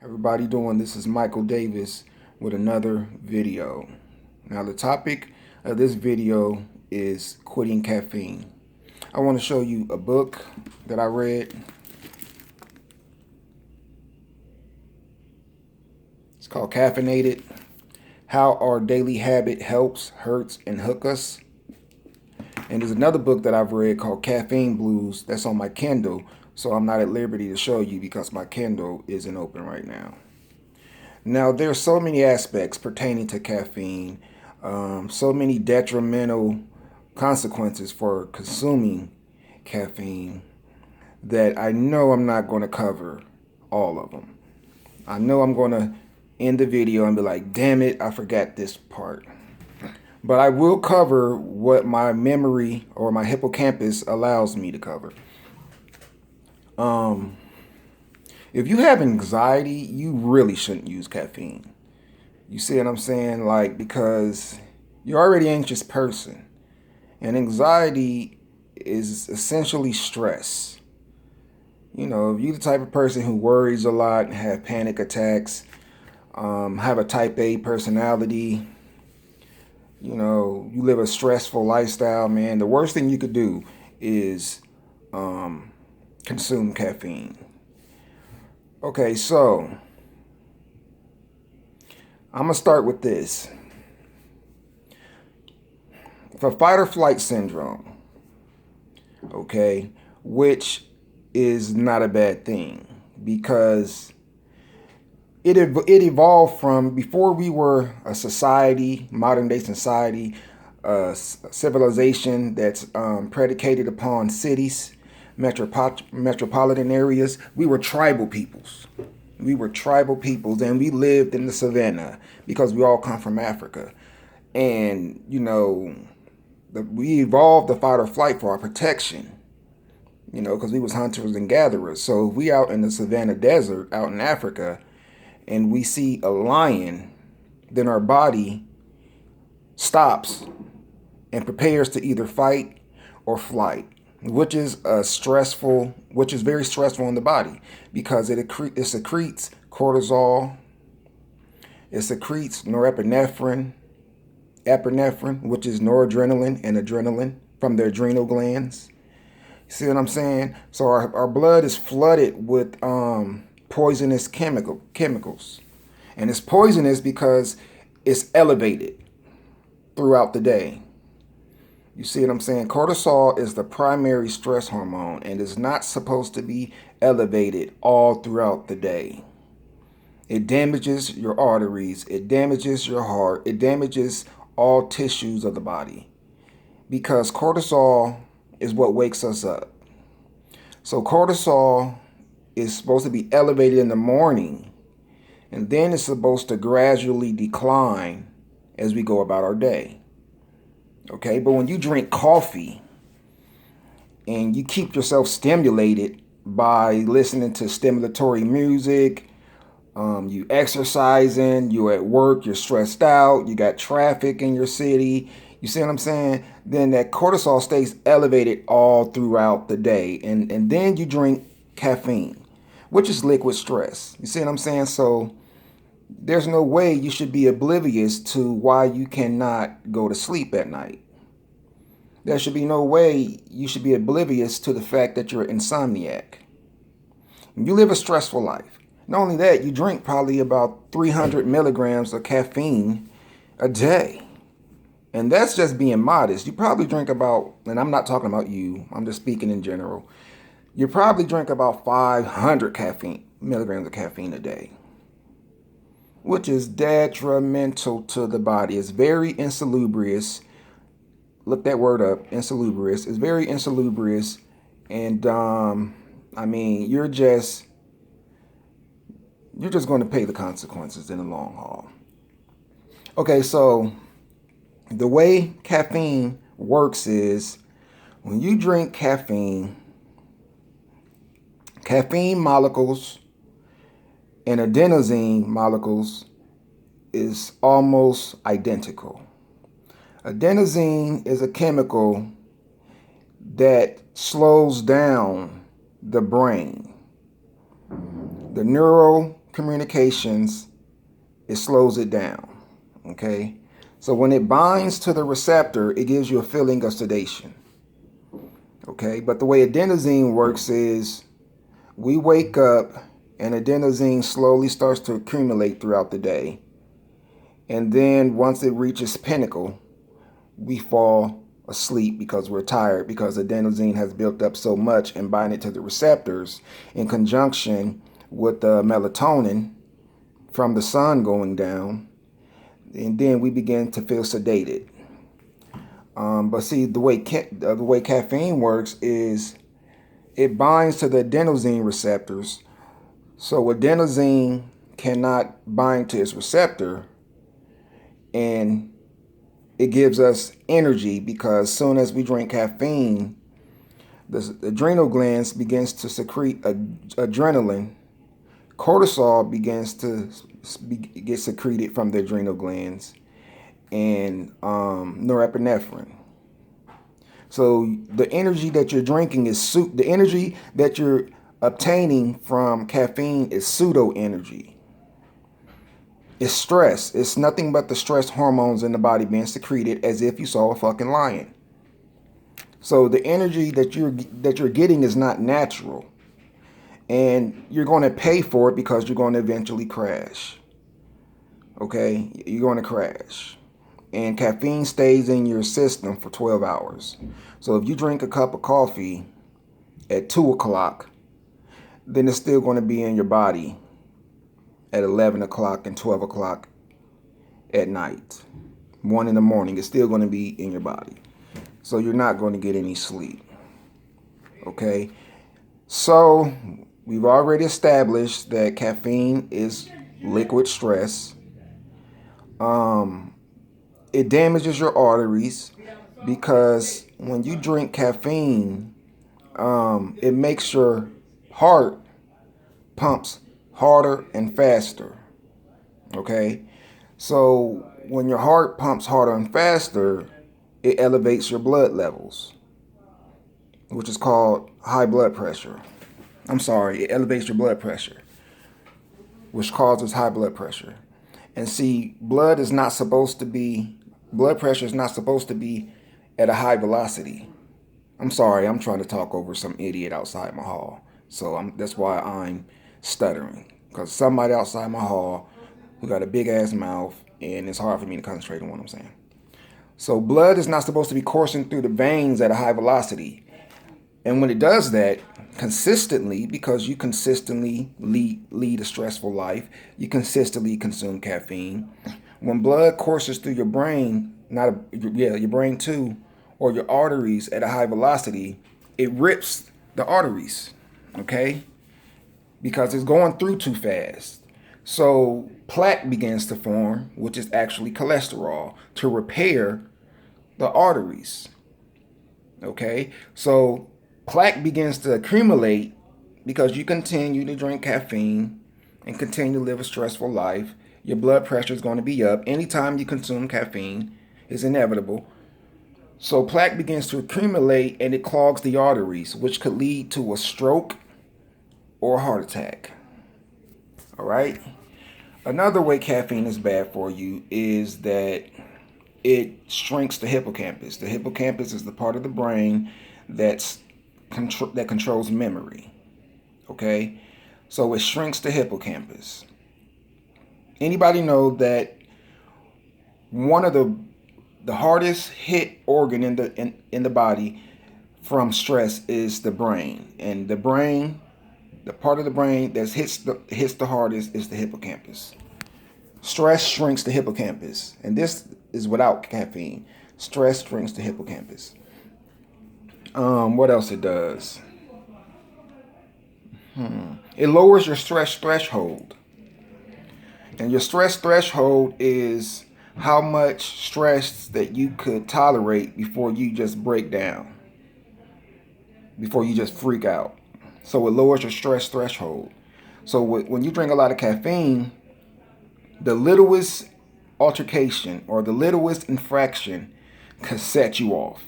Everybody doing? This is Michael Davis with another video. Now the topic of this video is quitting caffeine. I want to show you a book that I read. It's called Caffeinated: How Our Daily Habit Helps, Hurts, and Hooks Us. And there's another book that I've read called Caffeine Blues that's on my Kindle, so I'm not at liberty to show you because my Kindle isn't open right now. Now, there's so many aspects pertaining to caffeine, so many detrimental consequences for consuming caffeine that I know I'm not going to cover all of them. I know I'm going to end the video and be like, damn it, I forgot this part. But I will cover what my memory or my hippocampus allows me to cover. If you have anxiety, you really shouldn't use caffeine. You see what I'm saying? Because you're already an anxious person. And anxiety is essentially stress. You know, if you're the type of person who worries a lot and have panic attacks, have a type A personality, you know, you live a stressful lifestyle, man, the worst thing you could do is consume caffeine. Okay, so I'm going to start with this. For fight or flight syndrome, okay, which is not a bad thing because it evolved from before we were a society, modern day society, civilization that's predicated upon cities, metropolitan areas. We were tribal peoples. We were tribal peoples, and we lived in the savannah because we all come from Africa. And, you know, we evolved the fight or flight for our protection, you know, because we was hunters and gatherers. So if we out in the savannah desert, out in Africa, and we see a lion, then our body stops and prepares to either fight or flight, which is very stressful on the body because it secretes cortisol, it secretes norepinephrine, epinephrine, which is noradrenaline and adrenaline from the adrenal glands. You see what I'm saying? So our blood is flooded with poisonous chemicals. And it's poisonous because it's elevated throughout the day. You see what I'm saying? Cortisol is the primary stress hormone and is not supposed to be elevated all throughout the day. It damages your arteries, it damages your heart, it damages all tissues of the body because cortisol is what wakes us up. So cortisol is supposed to be elevated in the morning, and then it's supposed to gradually decline as we go about our day. Okay, but when you drink coffee and you keep yourself stimulated by listening to stimulatory music, you exercising, you at work, you're stressed out, you got traffic in your city, you see what I'm saying? Then that cortisol stays elevated all throughout the day. And then you drink caffeine, which is liquid stress. You see what I'm saying? So there's no way you should be oblivious to why you cannot go to sleep at night. There should be no way you should be oblivious to the fact that you're an insomniac. You live a stressful life. Not only that, you drink probably about 300 milligrams of caffeine a day. And that's just being modest. You probably drink about, and I'm not talking about you, I'm just speaking in general. You probably drink about 500 milligrams of caffeine a day, which is detrimental to the body. It's very insalubrious. Look that word up, insalubrious. It's very insalubrious. And I mean, you're just going to pay the consequences in the long haul. Okay, so the way caffeine works is when you drink caffeine molecules and adenosine molecules is almost identical. Adenosine is a chemical that slows down the brain. The neural communications, it slows it down. Okay? So when it binds to the receptor, it gives you a feeling of sedation. Okay? But the way adenosine works is we wake up and adenosine slowly starts to accumulate throughout the day. And then once it reaches pinnacle, we fall asleep because we're tired, because adenosine has built up so much and binding to the receptors in conjunction with the melatonin from the sun going down. And then we begin to feel sedated. But see, the way caffeine works is it binds to the adenosine receptors. So adenosine cannot bind to its receptor, and it gives us energy, because as soon as we drink caffeine, the adrenal glands begins to secrete adrenaline. Cortisol begins to get secreted from the adrenal glands, and norepinephrine. So the energy that you're drinking is the energy that you're obtaining from caffeine is pseudo energy. It's stress. It's nothing but the stress hormones in the body being secreted as if you saw a fucking lion. So the energy that you're getting is not natural, and you're going to pay for it because you're going to eventually crash. Okay, you're going to crash. And caffeine stays in your system for 12 hours. So if you drink a cup of coffee at 2 o'clock, then it's still going to be in your body at 11 o'clock and 12 o'clock at night. 1 in the morning, it's still going to be in your body. So you're not going to get any sleep. Okay? So we've already established that caffeine is liquid stress. It damages your arteries, because when you drink caffeine, it makes your heart pumps harder and faster. Okay? So when your heart pumps harder and faster, it elevates your blood levels, which is called high blood pressure. It elevates your blood pressure, which causes high blood pressure. And see, blood pressure is not supposed to be at a high velocity. I'm trying to talk over some idiot outside my hall. So that's why I'm stuttering, because somebody outside my hall who got a big ass mouth, and it's hard for me to concentrate on what I'm saying. So blood is not supposed to be coursing through the veins at a high velocity. And when it does that consistently, because you consistently lead a stressful life, you consistently consume caffeine, when blood courses through your brain, your brain too, or your arteries at a high velocity, it rips the arteries, okay? Because it's going through too fast. So plaque begins to form, which is actually cholesterol, to repair the arteries, okay? So plaque begins to accumulate because you continue to drink caffeine and continue to live a stressful life. Your blood pressure is going to be up. Anytime you consume caffeine, it's inevitable. So plaque begins to accumulate, and it clogs the arteries, which could lead to a stroke or a heart attack. All right? Another way caffeine is bad for you is that it shrinks the hippocampus. The hippocampus is the part of the brain that controls memory. Okay? So it shrinks the hippocampus. Anybody know that one of the hardest hit organ in the body from stress is the brain, and the part of the brain that hits the hardest is the hippocampus. Stress shrinks the hippocampus, and this is without caffeine. Stress shrinks the hippocampus. What else it does? It lowers your stress threshold. And your stress threshold is how much stress that you could tolerate before you just break down, before you just freak out. So it lowers your stress threshold. So when you drink a lot of caffeine, the littlest altercation or the littlest infraction can set you off.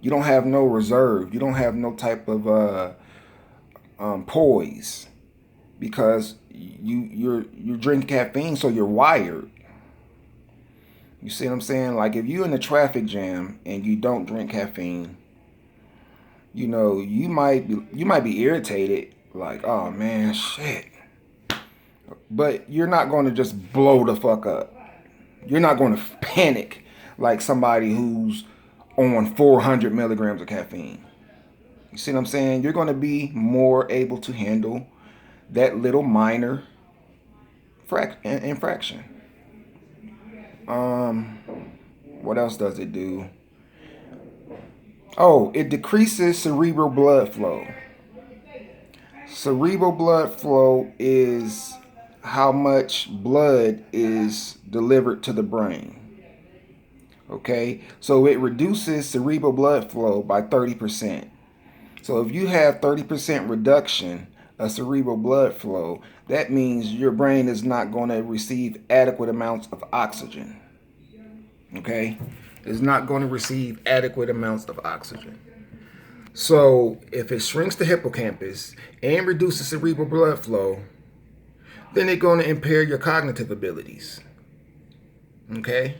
You don't have no reserve. You don't have no type of poise. because you're drinking caffeine, so you're wired. You see what I'm saying? Like if you're in a traffic jam and you don't drink caffeine, you know, you might be irritated, like, oh man, shit. But you're not going to just blow the fuck up. You're not going to panic like somebody who's on 400 milligrams of caffeine. You see what I'm saying? You're going to be more able to handle that little minor infraction. What else does it do? Oh, it decreases cerebral blood flow. Cerebral blood flow is how much blood is delivered to the brain. Okay, so it reduces cerebral blood flow by 30%. So if you have 30% reduction of cerebral blood flow, that means your brain is not going to receive adequate amounts of oxygen. Okay, it's not going to receive adequate amounts of oxygen. So if it shrinks the hippocampus and reduces cerebral blood flow, then it's going to impair your cognitive abilities. Okay?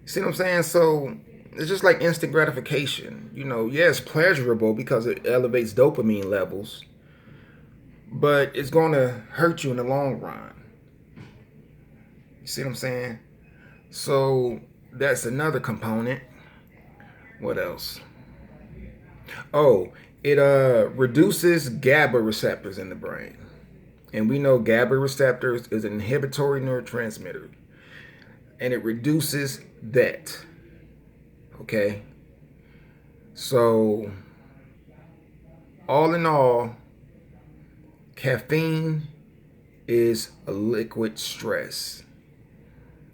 See what I'm saying? So it's just like instant gratification. You know, yeah, it's pleasurable because it elevates dopamine levels, but it's going to hurt you in the long run. You see what I'm saying? So that's another component. What else? Oh, it reduces GABA receptors in the brain. And we know GABA receptors is an inhibitory neurotransmitter. And it reduces that. Okay? So, all in all, caffeine is a liquid stress.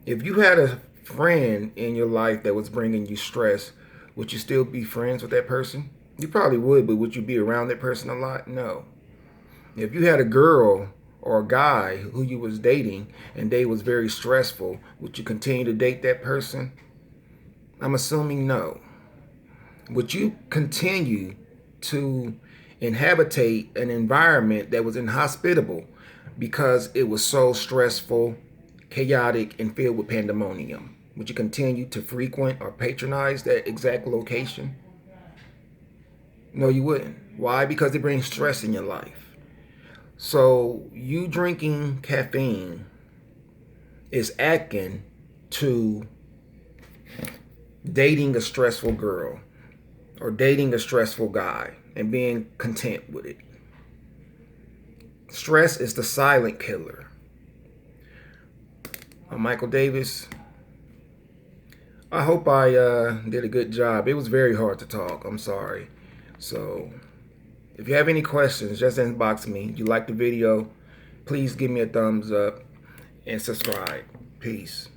If you had a friend in your life that was bringing you stress, would you still be friends with that person? You probably would, but would you be around that person a lot? No. If you had a girl or a guy who you was dating and they was very stressful, would you continue to date that person? I'm assuming no. Would you continue to inhabitate an environment that was inhospitable because it was so stressful, chaotic, and filled with pandemonium? Would you continue to frequent or patronize that exact location? No, you wouldn't. Why? Because it brings stress in your life. So you drinking caffeine is akin to dating a stressful girl or dating a stressful guy and being content with it. Stress is the silent killer. I'm Michael Davis. I hope I did a good job. It was very hard to talk. I'm sorry. So if you have any questions, just inbox me. If you like the video, please give me a thumbs up and subscribe. Peace.